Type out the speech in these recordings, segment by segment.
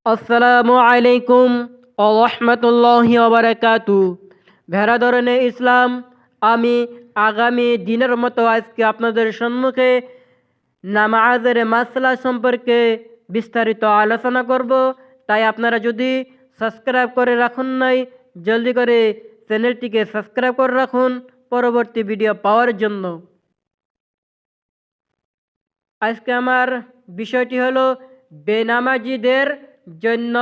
আসসালামু আলাইকুম ওয়া রাহমাতুল্লাহি ওয়া বারাকাতু। ভেড়া ধরনের ইসলাম, আমি আগামী দিনের মতো আজকে আপনাদের সম্মুখে নামাজের মাসলা সম্পর্কে বিস্তারিত আলোচনা করব। তাই আপনারা যদি সাবস্ক্রাইব করে রাখুন নাই, জলদি করে চ্যানেলটিকে সাবস্ক্রাইব করে রাখুন পরবর্তী ভিডিও পাওয়ার জন্য। আজকে আমার বিষয়টি হলো বেনামাজিদের জন্য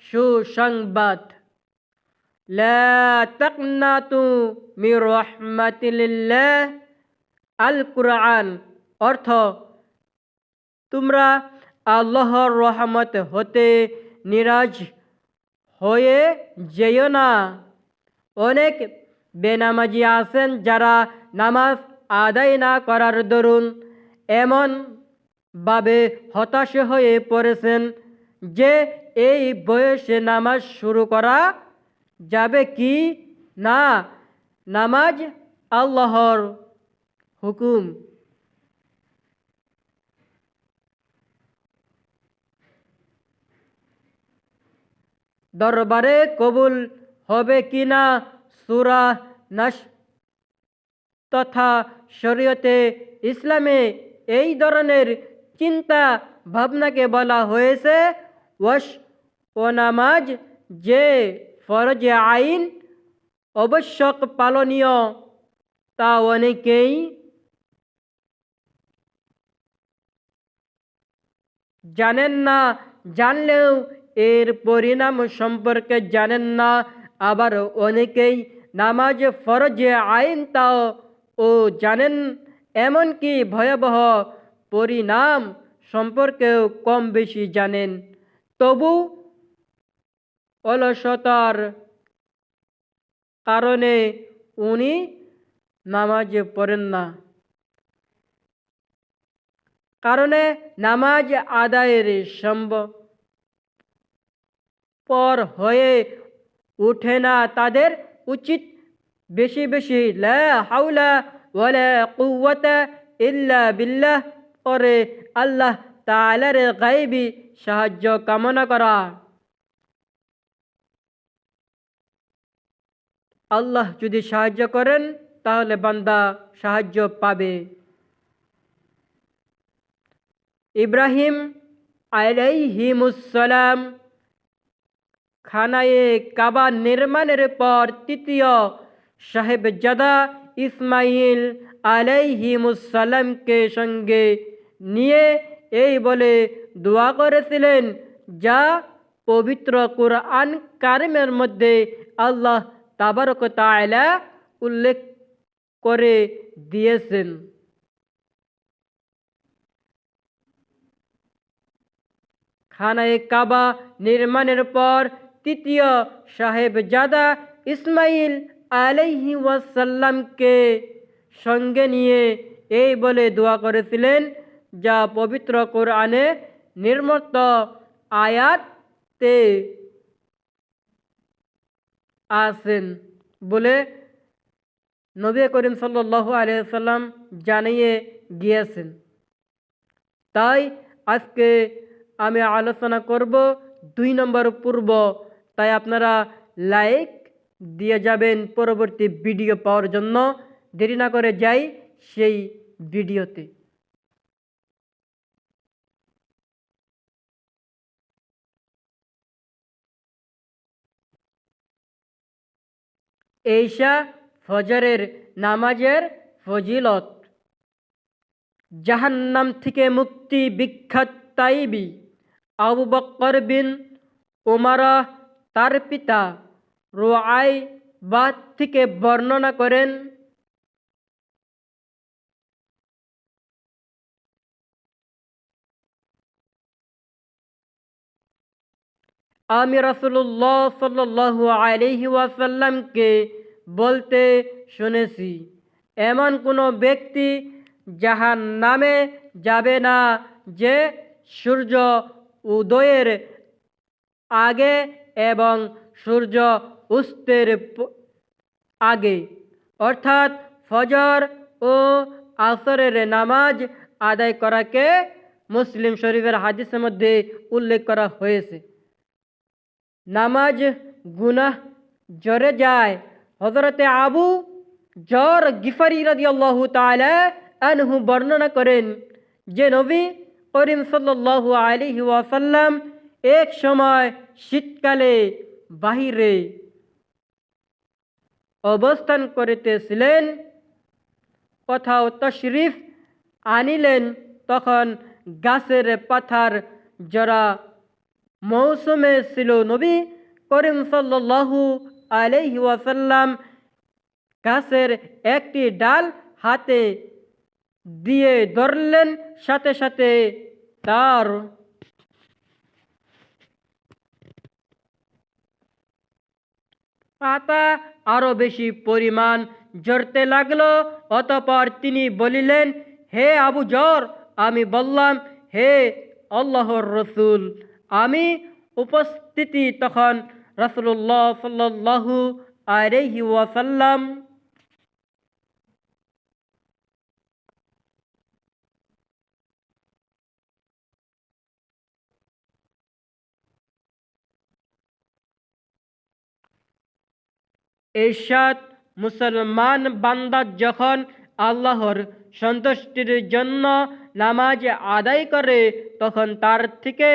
সুসংবাদ। লা তাকনাতু মির রাহমাতিল্লাহ। আল কুরআন অর্থ, তোমরা আল্লাহর রহমত হতে নিরাশ হয়ে যেও না। অনেক বেনামাজি আছেন যারা নামাজ আদায় না করার দরুন এমন ভাবে হতাশ হয়ে পড়েছেন যে এই বয়সে নামাজ শুরু করা যাবে কি না। নামাজ আল্লাহর হুকুম, দরবারে কবুল হবে কিনা সূরা নাস তথা শরীয়তে ইসলামে এই ধরনের চিন্তা ভাবনাকে বলা হয়েছে ওয়াশ ও নামাজ, যে ফরজে আইন অবশ্যক পালনীয় তা অনেকেই জানেন না, জানলেও এর পরিণাম সম্পর্কে জানেন না। আবার অনেকেই নামাজ ফরজে আইন তাও ও জানেন, এমনকি ভয়াবহ পরিণাম সম্পর্কেও কম বেশি জানেন, তবু অলসতার কারণে উনি নামাজ পড়েন না। কারণে নামাজ আদায়ের পর হয়ে ওঠে না। তাদের উচিত বেশি বেশি লা হাওলা ওয়ালা কুওয়াতা ইল্লা বিল্লাহ করে আল্লাহ তাআলার গায়বী সাহায্য কামনা করা। আল্লাহ যদি সাহায্য করেন তাহলে বান্দা সাহায্য পাবে। ইব্রাহিম আলাইহিমুসসালাম খানায়ে কাবা নির্মাণের পর তৃতীয় সাহেবজাদা ইসমাইল আলাইহিমুসসালামকে সঙ্গে নিয়ে এই বলে দোয়া করেছিলেন, যা পবিত্র কুরআন কারিমের মধ্যে আল্লাহ তাবারক তাআলা উল্লেখ করে দিয়েছেন। খানায়ে কাবা নির্মাণের পর তৃতীয় সাহেবজাদা ইসমাইল আলাইহি ওয়াসাল্লামকে সঙ্গে নিয়ে এই বলে দোয়া করেছিলেন, যা পবিত্র কোরআনে নির্মিত আয়াতে আছেন বলে নবী করিম সাল্লাল্লাহু আলাইহি ওয়াসাল্লাম জানিয়ে গিয়েছেন। তাই আজকে আমি আলোচনা করব 2 নম্বর পূর্ব। তাই আপনারা লাইক দিয়ে যাবেন পরবর্তী ভিডিও পাওয়ার জন্য। দেরি না করে যাই সেই ভিডিওতে। ঈশা ফজরের নামাজের ফজিলত। জাহান্নাম থেকে মুক্তি বিখ্যাত তাইবি আবু বকর বিন উমারা তার পিতা রুআইবাত থেকে বর্ণনা করেন, আমি রাসূলুল্লাহ সাল্লাল্লাহু আলাইহি ওয়াসাল্লামকে বলতে শুনেছি, এমন কোনো ব্যক্তি জাহান্নামে যাবে না যে সূর্য উদয়ের আগে এবং সূর্য অস্তের আগে, অর্থাৎ ফজর ও আসরের নামাজ আদায় করাকে মুসলিম শরীফের হাদিসের মধ্যে উল্লেখ করা হয়েছে। নামাজ গুনাহ জরে যায়। হযরতে আবু যর গিফারি রাদিয়াল্লাহু তাআলা আনহু বর্ণনা করেন যে নবী করিম সাল্লাল্লাহু আলাইহি ওয়াসাল্লাম এক সময় শীতকালে বাহিরে অবস্থান করিতেছিলেন, কোথাও তশরিফ আনিলেন, তখন গাছের পাতার জরা মৌসুমে ছিল। নবী করিম সাল্লাল্লাহু আলাইহি ওয়াসাল্লাম গাছের একটি ডাল হাতে দিয়ে ধরলেন, সাথে সাথে তার পাতা আরো বেশি পরিমাণ ঝরতে লাগলো। অতঃপর তিনি বলিলেন, হে আবু যর, আমি বললাম, হে আল্লাহর রসুল। আমি উপস্থিতি তখন রাসূলুল্লাহ সাল্লাল্লাহু আলাইহি ওয়াসাল্লাম এরশাদ, মুসলমান বান্দা যখন আল্লাহর সন্তুষ্টির জন্য নামাজ আদায় করে তখন তার থেকে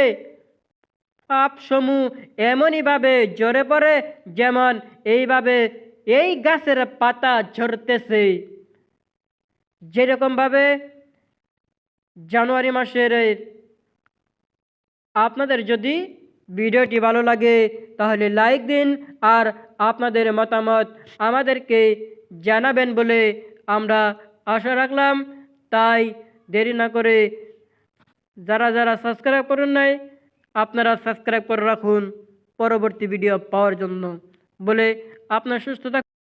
পাপসমূহ এমনইভাবে ঝরে পড়ে যেমন এইভাবে এই গাছের পাতা ঝরতেছে। যেরকমভাবে জানুয়ারি মাসের আপনাদের যদি ভিডিওটি ভালো লাগে তাহলে লাইক দিন, আর আপনাদের মতামত আমাদেরকে জানাবেন বলে আমরা আশা রাখলাম। তাই দেরি না করে যারা যারা সাবস্ক্রাইব করুন নাই, আপনারা সাবস্ক্রাইব করে রাখুন পরবর্তী ভিডিও পাওয়ার জন্য বলে আপনার সুস্থ থাকুন।